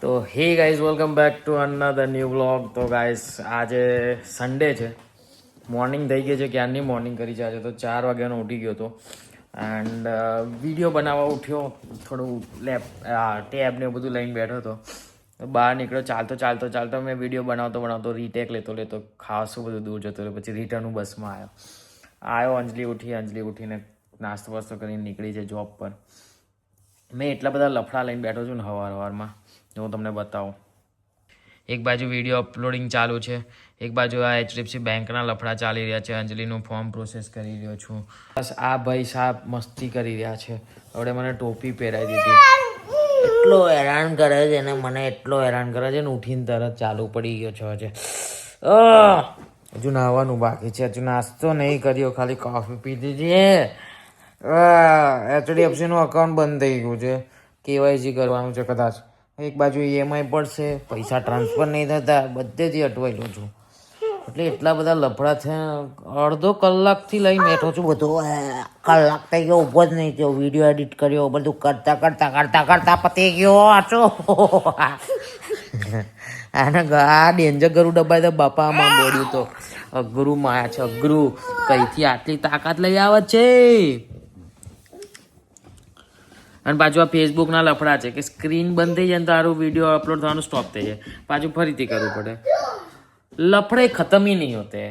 તો hey guys welcome back to another new vlog. તો guys આજે સન્ડે છે, મોર્નિંગ થઈ ગઈ છે, ક્યારની મોર્નિંગ કરી છે. આજે તો 4 વાગ્યાનો ઉઠી ગયો હતો એન્ડ વિડીયો બનાવવા ઉઠ્યો, થોડું ટેબ ને બધું લઈને બેઠો હતો. બહાર નીકળ્યો, ચાલતો મેં વિડીયો બનાવતો રીટેક લેતો ખાસું બધું દૂર જતો રહ્યો. પછી રિટર્ન બસમાં આવ્યો. અંજલિ ઉઠીને નાસ્તો વાસ્તો કરીને નીકળી છે જોબ પર. મેં એટલા બધા લફડા લઈને બેઠો છું ને સવારમાં, હું તમને બતાવું. એક બાજુ વિડીયો અપલોડિંગ ચાલુ છે, એક બાજુ આ HDFC બેંકના લફડા ચાલી રહ્યા છે. અંજલિનું ફોર્મ પ્રોસેસ કરી રહ્યો છું. બસ આ ભાઈ સાહેબ મસ્તી કરી રહ્યા છે. હવે મને ટોપી પહેરાવી દીધી. એટલો હેરાન કરે છે ને, મને એટલો હેરાન કરે છે ને, ઉઠીને તરત ચાલુ પડી ગયો છે. હજુ નાહવાનું બાકી છે, હજુ નાસ્તો નહીં કર્યો, ખાલી કોફી પીધી છે. HDFC નું અકાઉન્ટ બંધ થઈ ગયું છે, KYC કરવાનું છે કદાચ. એક બાજુ EMI પડશે, પૈસા ટ્રાન્સફર નહીં થતા, બધેથી અટવાયેલું છું. એટલે એટલા બધા લફડા છે. અડધો કલાકથી લઈને બેઠો છું. બધો કલાક થઈ ગયો, ઊભો જ નહીં થયો. વિડીયો એડિટ કર્યો, બધું કરતા પતી ગયો. આચો આને આ ડેન્જર ગરું દબાઈ દે બાપામાં બોડ્યું તો. અઘરું માયા છે, અઘરું. કઈથી આટલી તાકાત લઈ આવે છે? અને પાછું આ ફેસબુકના લફડા છે કે સ્ક્રીન બંધ થઈ જાય ને તારું વિડીયો અપલોડ થવાનું સ્ટોપ થઈ જાય, પાછું ફરીથી કરવું પડે. લફડે ખતમ ही નહીં હોતે.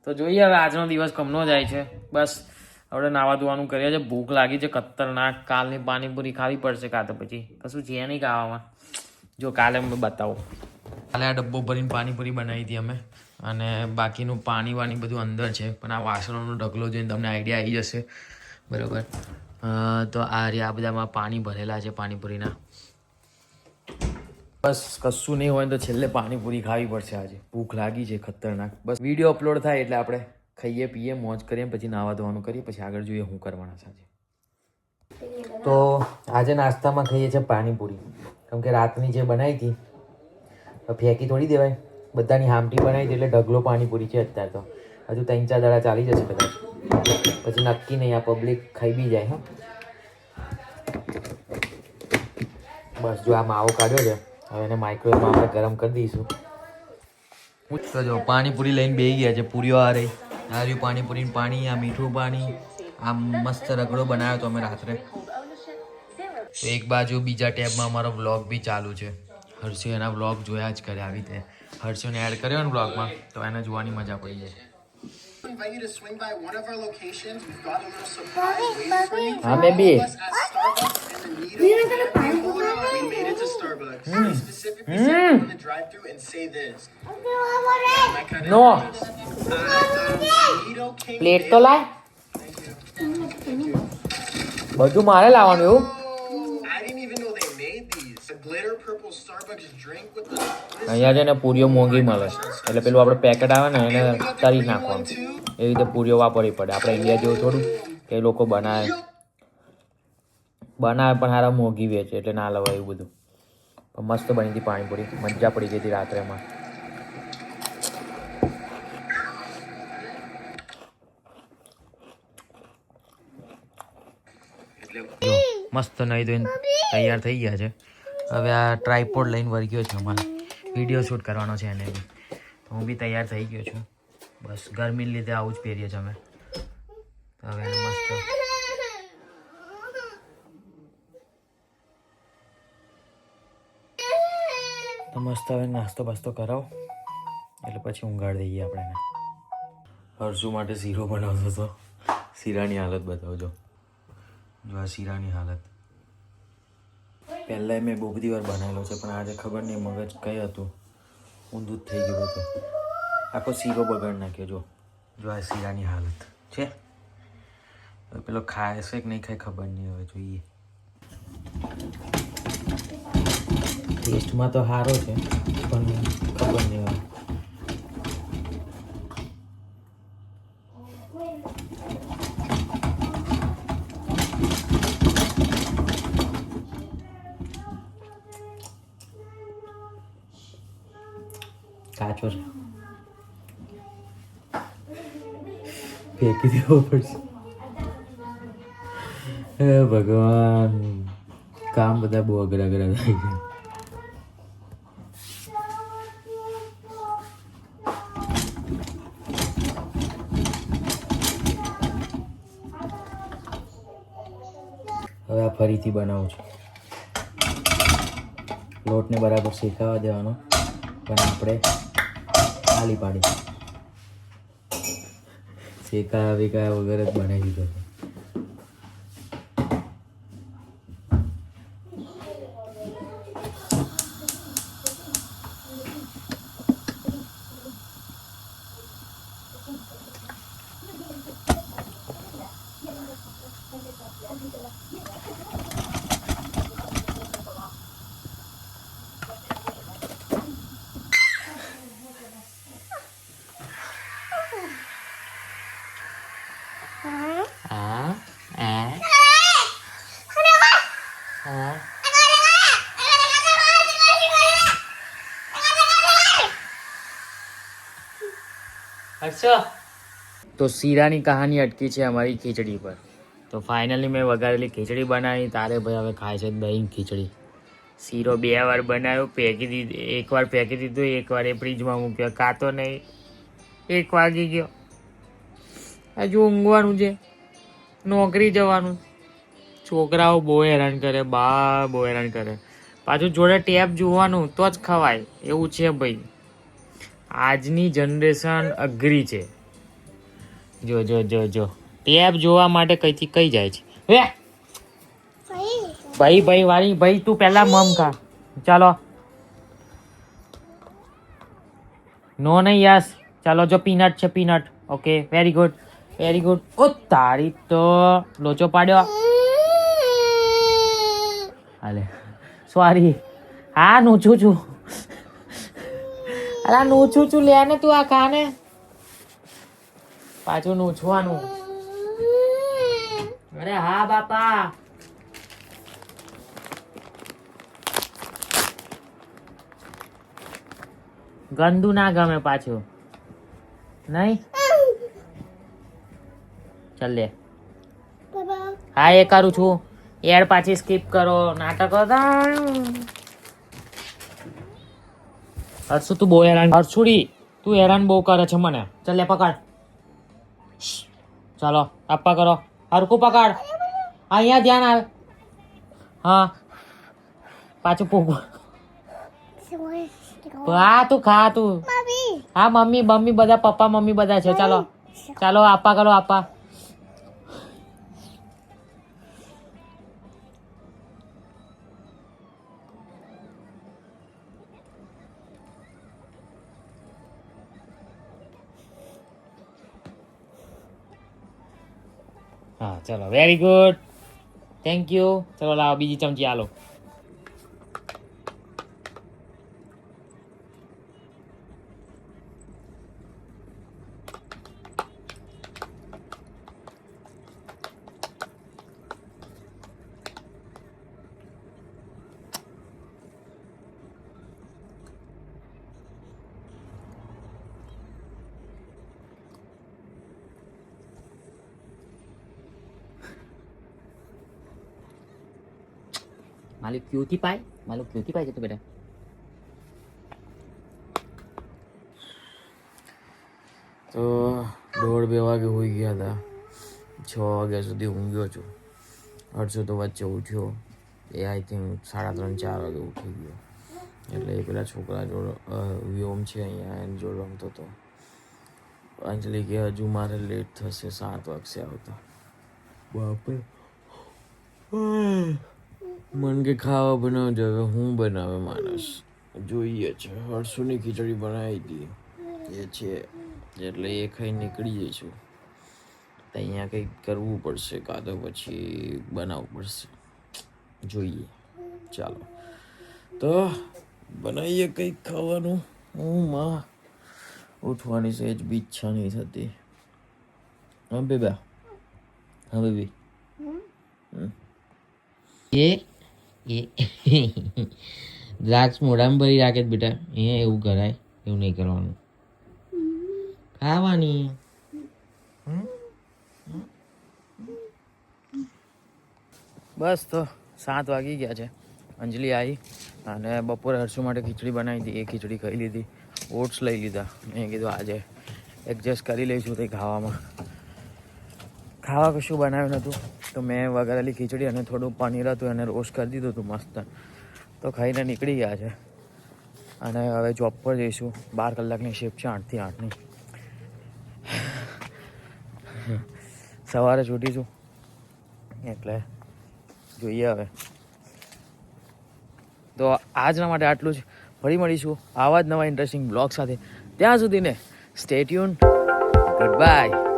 તો જોઈએ હવે આજનો દિવસ કમનો જાય છે. બસ હવે નાવા ધોવાનું કરીએ છે. ભૂખ લાગી છે ખતરનાક. કાલની પાણીપુરી ખાવી પડશે, કાં તો પછી કશું છે નહીં ખાવામાં. જો કાલે મેં બતાવું. કાલે આ ડબ્બો ભરીને પાણીપુરી બનાવી હતી અમે, અને બાકીનું પાણી બધું અંદર છે. પણ આ વાસણોનો ઢગલો જોઈને તમને આઈડિયા આવી જશે, બરાબર? તો આ બધામાં પાણી ભરેલા છે પાણીપુરીના. બસ કશું નહીં હોય તો છેલ્લે પાણીપુરી ખાવી પડશે આજે. ભૂખ લાગી છે ખતરનાક. બસ વિડીયો અપલોડ થાય એટલે આપણે ખાઈએ પીએ મોજ કરીએ, પછી નાવા ધોવાનું કરીએ, પછી આગળ જોઈએ શું કરવાના છે આજે. તો આજે નાસ્તામાં ખાઈએ છીએ પાણીપુરી, કેમ કે રાતની જે બનાવી હતી ફેંકી થોડી દેવાય. બધાની હામટી બનાવી હતી એટલે ઢગલો પાણીપુરી છે અત્યારે. તો હજુ 3-4 દાડા ચાલી જશે કદાચ, પછી નક્કી નહીં. આ પબ્લિક ખાઈ બી જાય. હા, બસ જો આ માવો કાઢ્યો છે, હવે એને માઇક્રોવેવમાં આપણે ગરમ કરી દઈશું. તો જો પાણીપુરી લઈને બેસી ગયા છે. પૂરીઓ આ રહી, આ રહ્યું પાણીપુરીનું પાણી, આ મીઠું પાણી, આ મસ્ત રગડો બનાવ્યો તો અમે રાત્રે. તો એક બાજુ બીજા ટેબમાં અમારો વ્લોગ બી ચાલુ છે. હર્ષુ એના વ્લોગ જોયા જ કરે આવી રીતે. હર્ષુને એડ કર્યો ને વ્લોગમાં તો એને જોવાની મજા પડી જાય. હા બેબી, નો પ્લેટ તો લાય. બધું મારે લાવવાનું એવું? અહીંયા છે ને પૂરીઓ મોંઘી મળે, એટલે પેલું આપણે પેકેટ આવે ને એને તરી નાખવાનું. એવી રીતે પૂરીઓ વાપરવી પડે. આપણે ઇન્ડિયા જેવું થોડું કે એ લોકો બનાવે પણ સારા મોંઘી વેચે, એટલે ના લવાય એવું બધું. પણ મસ્ત બની હતી પાણીપુરી, મજા પડી ગઈ હતી રાત્રેમાં. મસ્ત નહીં ધોઈને તૈયાર થઈ ગયા છે. હવે આ ટ્રાયપોડ લઈને વળી ગયો છે. અમારે વિડીયો શૂટ કરવાનો છે એને બી. તો હું બી તૈયાર થઈ ગયો છું. બસ ગરમીને લીધે આવું જ પહેરીએ છીએ અમે. હવે એને મસ્ત હવે નાસ્તો બાસ્તો કરાવો એટલે પછી ઊંઘાડી દઈએ આપણે એને. હર્ષુ માટે શીરો બનાવતો હતો. શીરાની હાલત બતાવજો. જો આ શીરાની હાલત. પહેલાં મેં બહુ બધી વાર બનાવેલો છે, પણ આજે ખબર નહીં મગજ કઈ હતું, ઊંધું જ થઈ ગયું હતું. આખો શીરો બગાડ નાખ્યો. જો આ શીરાની હાલત છે. પેલો ખાય છે કે નહીં ખાય ખબર નહીં, હવે જોઈએ. ટેસ્ટમાં તો સારો છે, પણ ખબર નહીં હવે. કાચો છે, ફેંકી દેવો પડશે. હે ભગવાન, કામ બધા બહુ અઘરા થાય છે. હવે આ ફરીથી બનાવું છું. લોટને બરાબર શેકાવા દેવાનો, પણ આપણે ખાલી પાડી શેકાયા વેકાયા વગર જ બનાવી દીધો છે. તો શીરાની કહાની અટકી છે અમારી ખીચડી પર. તો ફાઇનલી મેં વઘારેલી ખીચડી બનાવી. તારે ભાઈ હવે ખાય છે દહીં ખીચડી. શીરો 2 વાર બનાવ્યો, ફેંકી દીધો, 1 વાર ફેંકી દીધો, 1 વાર એ ફ્રીજમાં મૂક્યો, કાતો નહીં. 1 વાગી ગયો, હજુ ઊંઘવાનું છે, નોકરી જવાનું. છોકરાઓ બહુ હેરાન કરે, બા બહુ હેરાન કરે. પાછું જોડે ટેપ જોવાનું તો જ ખવાય એવું છે ભાઈ. આજની જનરેશન અઘરી છે. જો જો જો જો ટેપ જોવા માટે કઈથી કઈ જાય છે. હે ભાઈ ભાઈ વાળી ભાઈ, તું પહેલા મમ ખા. ચાલો નો નહીં યસ. ચાલો જો પીનટ છે, peanut. Okay very good very good. ઓ તારી તો લોચો પાડ્યો. હાલે સોરી. હા નોચું છું. અલા નોચું છું, લે ને તું આ ખા ને. પાછું નોચવાનું. અરે હા બાપા. ગંદુ ના ગમે પાછું નહીં. ચાલ લે. હા એ કરું છું. એડ પાછી સ્કીપ કરો. નાટક હર્ષુ તું બહુ હેરાન. હર્ષુડી તું હેરાન બહુ કરે છે મને. ચાલ લે પકડ. ચાલો આપવા કરો. હરકું પકડ. અહીંયા ધ્યાન આવે. હા પાછું પૂગ. હા તું ખા તું. હા મમ્મી મમ્મી બધા, પપ્પા મમ્મી બધા છે. ચાલો ચાલો આપવા કરો આપવા. હા ચલો વેરી ગુડ થેન્ક યુ. ચલો લાવો બીજી ચમચી આલો. માલું ક્યુટી પાય, માલું ક્યુટી પાય છે તો બેટા. તો 1:30-2 વાગે હોઈ ગયા હતા. 6 વાગ્યા સુધી ઊંઘ્યો છું. હર્ષો તો વચ્ચે ઉઠ્યો. એ આઈ થિંક 3:30-4 વાગે ઉઠી ગયો. એટલે એ પેલા છોકરા જોડે વ્યોમ છે અહીંયા એની જોડે રમતો હતો. અંજલિ કે હજુ મારે લેટ થશે, 7 વાગશે આવતા. બાપરે મન કે ખાવા બનાવજો. હવે હું બનાવે માણસ જોઈએ છે. હર્ષુની ખીચડી બનાવી હતી એ છે એટલે એ ખાઈ નીકળી જઈશું. તો અહીંયા કંઈક કરવું પડશે, કાં તો પછી બનાવવું પડશે, જોઈએ. ચાલો તો બનાવીએ કંઈક ખાવાનું. હું માં ઉઠવાની સહેજ બી ઈચ્છા નહીં થતી. હા બેબા, હા બેબી. એ દ્રાક્ષ મોઢામાં ભરી રાખે બેટા. અહીંયા એવું કરાય, એવું નહીં કરવાનું. ખાવાની. બસ તો 7 વાગી ગયા છે. અંજલિ આવી અને બપોરે હર્ષુ માટે ખીચડી બનાવી હતી. એ ખીચડી ખાઈ લીધી. ઓટ્સ લઈ લીધા. મેં કીધું આજે એડજસ્ટ કરી લઈશું તે ખાવામાં. ખાવા કશું બનાવ્યું નહોતું. તો મેં વઘારેલી ખીચડી અને થોડું પનીર હતું એને રોસ્ટ કરી દીધું હતું મસ્ત. તો ખાઈને નીકળી ગયા છે અને હવે જોબ પર જઈશું. 12 કલાકની શિફ્ટ છે, 8 થી 8ની. સવારે છૂટીશું એટલે જોઈએ હવે. તો આજના માટે આટલું જ. ફરી મળીશું આવા જ નવા ઇન્ટરેસ્ટિંગ બ્લોગ સાથે. ત્યાં સુધીને સ્ટે ટ્યુન. Good bye.